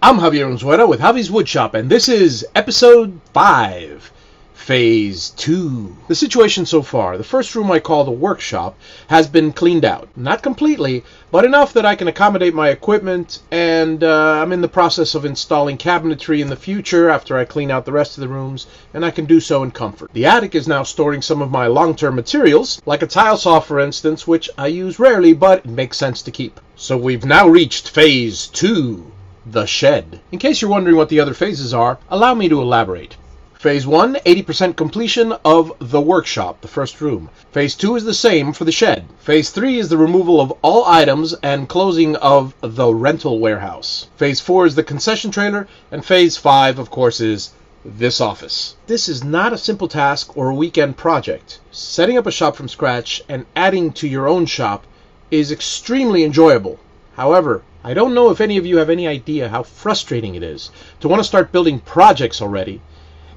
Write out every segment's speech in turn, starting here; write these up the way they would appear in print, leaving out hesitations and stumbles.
I'm Javier with Javi's Woodshop, and this is episode 5, phase 2. The situation so far: the first room I call the workshop has been cleaned out. Not completely, but enough that I can accommodate my equipment, and I'm in the process of installing cabinetry in the future after I clean out the rest of the rooms, and I can do so in comfort. The attic is now storing some of my long-term materials, like a tile saw for instance, which I use rarely, but it makes sense to keep. So we've now reached phase 2. The shed. In case you're wondering what the other phases are, allow me to elaborate. Phase 1, 80% completion of the workshop, the first room. Phase 2 is the same for the shed. Phase 3 is the removal of all items and closing of the rental warehouse. Phase 4 is the concession trailer, and Phase 5, of course, is this office. This is not a simple task or a weekend project. Setting up a shop from scratch and adding to your own shop is extremely enjoyable. However, I don't know if any of you have any idea how frustrating it is to want to start building projects already,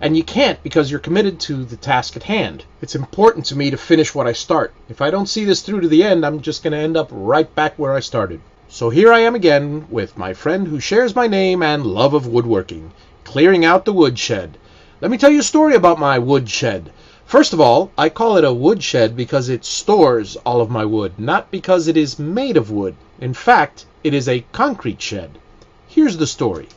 and you can't because you're committed to the task at hand. It's important to me to finish what I start. If I don't see this through to the end, I'm just going to end up right back where I started. So here I am again with my friend who shares my name and love of woodworking, clearing out the woodshed. Let me tell you a story about my woodshed. First of all, I call it a woodshed because it stores all of my wood, not because it is made of wood. In fact, it is a concrete shed. Here's the story.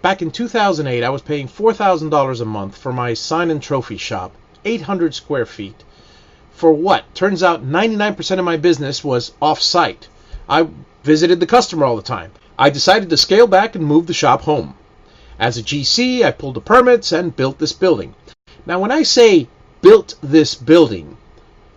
Back in 2008, I was paying $4,000 a month for my sign and trophy shop, 800 square feet. For what? Turns out 99% of my business was off-site. I visited the customer all the time. I decided to scale back and move the shop home. As a GC, I pulled the permits and built this building. Now, when I say built this building,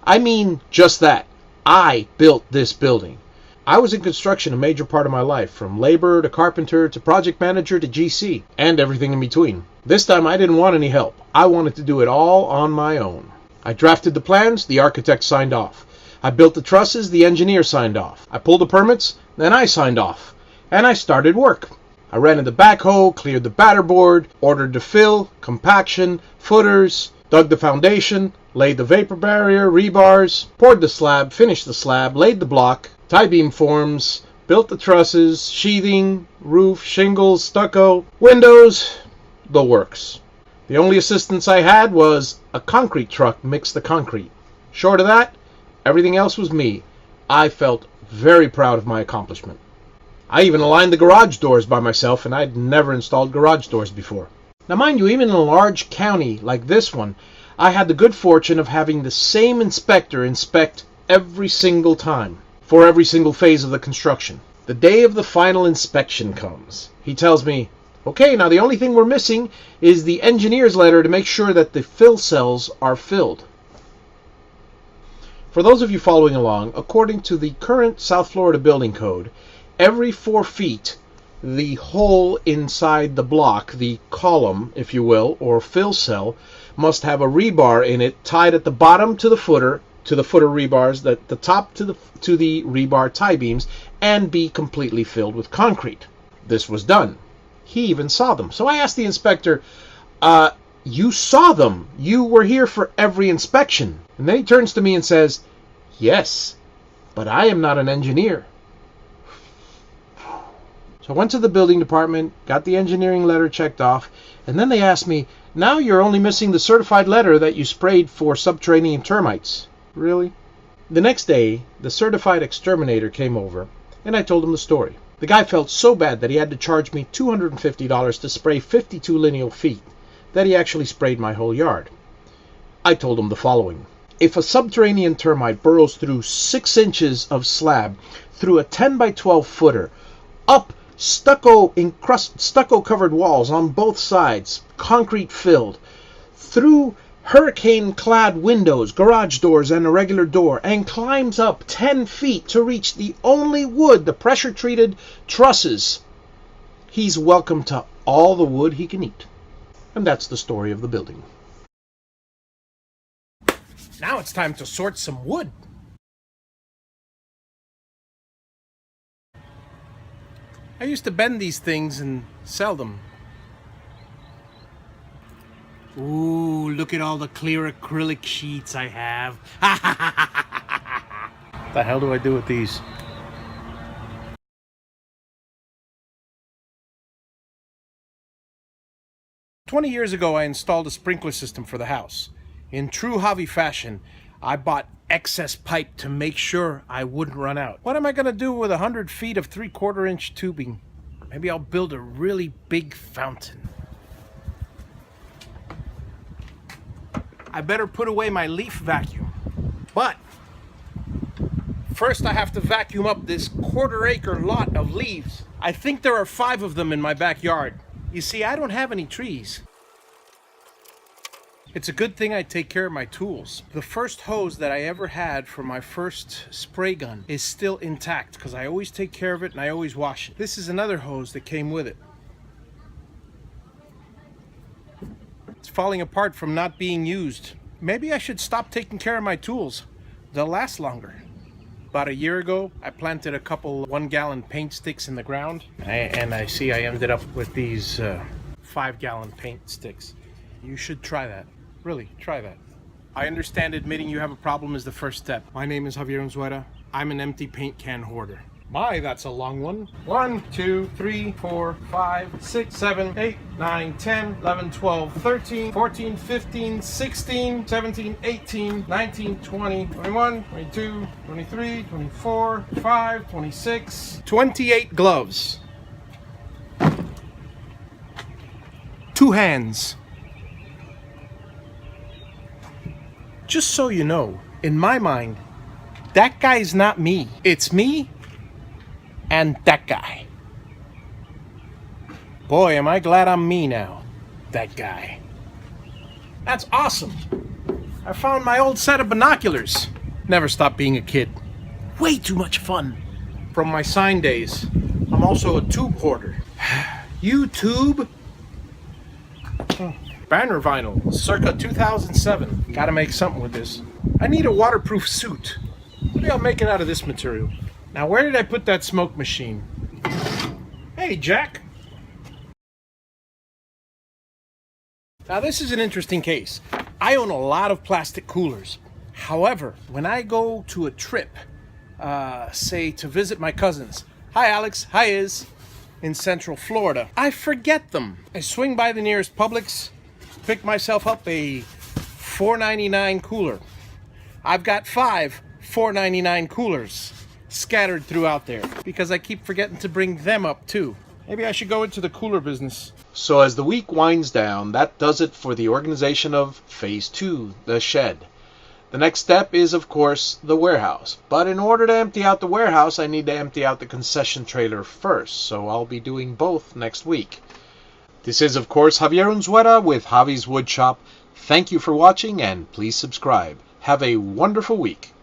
I mean just that. I built this building. I was in construction a major part of my life, from labor to carpenter to project manager to GC, and everything in between. This time I didn't want any help. I wanted to do it all on my own. I drafted the plans, the architect signed off. I built the trusses, the engineer signed off. I pulled the permits, then I signed off. And I started work. I rented the backhoe, cleared the batter board, ordered the fill, compaction, footers, dug the foundation, laid the vapor barrier, rebars, poured the slab, finished the slab, laid the block, tie-beam forms, built the trusses, sheathing, roof, shingles, stucco, windows, the works. The only assistance I had was a concrete truck mix the concrete. Short of that, everything else was me. I felt very proud of my accomplishment. I even aligned the garage doors by myself, and I'd never installed garage doors before. Now mind you, even in a large county like this one, I had the good fortune of having the same inspector inspect every single time, for every single phase of the construction. The day of the final inspection comes. He tells me, okay, now the only thing we're missing is the engineer's letter to make sure that the fill cells are filled. For those of you following along, according to the current South Florida building code, every 4 feet, the hole inside the block, the column, if you will, or fill cell, must have a rebar in it tied at the bottom to the footer rebars, the top to the rebar tie beams, and be completely filled with concrete. This was done. He even saw them. So I asked the inspector, you saw them. You were here for every inspection. And then he turns to me and says, yes, but I am not an engineer. So I went to the building department, got the engineering letter checked off, and then they asked me, now you're only missing the certified letter that you sprayed for subterranean termites. Really? The next day, the certified exterminator came over, and I told him the story. The guy felt so bad that he had to charge me $250 to spray 52 lineal feet, that he actually sprayed my whole yard. I told him the following. If a subterranean termite burrows through 6 inches of slab, through a 10 by 12 footer, up stucco covered walls on both sides, concrete filled, through hurricane clad windows, garage doors, and a regular door, and climbs up 10 feet to reach the only wood, the pressure treated trusses, he's welcome to all the wood he can eat. And that's the story of the building. Now it's time to sort some wood. I used to bend these things and sell them. Ooh, look at all the clear acrylic sheets I have. What the hell do I do with these? 20 years ago, I installed a sprinkler system for the house. In true Javi fashion, I bought excess pipe to make sure I wouldn't run out. What am I going to do with 100 feet of 3/4 inch tubing? Maybe I'll build a really big fountain. I better put away my leaf vacuum. But first I have to vacuum up this 1/4 acre lot of leaves. I think there are 5 of them in my backyard. You see, I don't have any trees. It's a good thing I take care of my tools. The first hose that I ever had for my first spray gun is still intact because I always take care of it and I always wash it. This is another hose that came with it. It's falling apart from not being used. Maybe I should stop taking care of my tools. They'll last longer. About a year ago, I planted a couple 1-gallon paint sticks in the ground. And I see I ended up with these 5-gallon paint sticks. You should try that. Really, try that. I understand admitting you have a problem is the first step. My name is Javier. I'm an empty paint can hoarder. My, that's a long one. 1, 2, 3, 4, 5, 6, 7, 8, 9, 10, 11, 12, 13, 14, 15, 16, 17, 18, 19, 20, 21, 22, 23, 24, 25, 26, 28 gloves. 2 hands. Just so you know, in my mind, that guy's not me. It's me and that guy. Boy, am I glad I'm me now. That guy. That's awesome. I found my old set of binoculars. Never stopped being a kid. Way too much fun. From my sign days, I'm also a tube hoarder. YouTube? Banner vinyl, circa 2007. Gotta make something with this. I need a waterproof suit. Maybe I'll make it out of this material. Now, where did I put that smoke machine? Hey, Jack. Now, this is an interesting case. I own a lot of plastic coolers. However, when I go to a trip, say to visit my cousins, hi Alex, hi Iz, in Central Florida, I forget them. I swing by the nearest Publix, pick myself up a $4.99 cooler. I've got 5 $4.99 coolers scattered throughout there because I keep forgetting to bring them up too. Maybe I should go into the cooler business. So as the week winds down, that does it for the organization of Phase 2, the shed. The next step is, of course, the warehouse. But in order to empty out the warehouse, I need to empty out the concession trailer first, so I'll be doing both next week. This is, of course, Javier Unzueta with Javi's Woodshop. Thank you for watching, and please subscribe. Have a wonderful week.